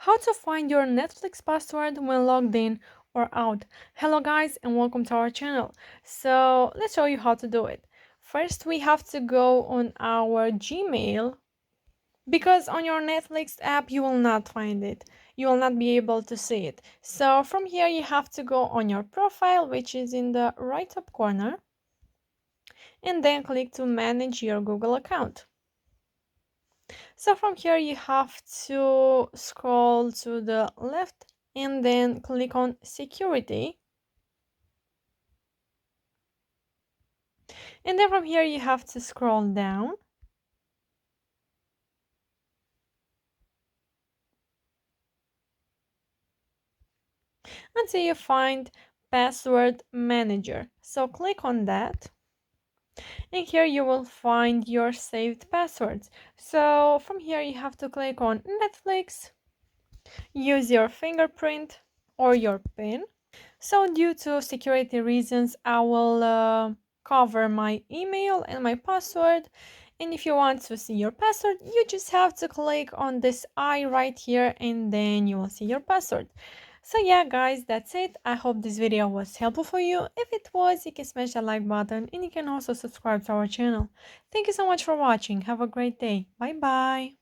How to find your Netflix password when logged in or out. Hello guys and welcome to our channel. So let's show you how to do it. First we have to go on our Gmail because on your Netflix app you will not find it. You will not be able to see it. So from here you have to go on your profile, which is in the right top corner, and then click to manage your Google account. So from here you have to scroll to the left and then click on security. And then from here you have to scroll down until you find password manager. So click on that. And here you will find your saved passwords. So from here you have to click on Netflix, use your fingerprint or your PIN. So due to security reasons, I will cover my email and my password. And if you want to see your password, you just have to click on this eye right here and then you will see your password. So yeah guys, that's it. I hope this video was helpful for you. If it was, you can smash that like button and you can also subscribe to our channel. Thank you so much for watching. Have a great day. Bye bye.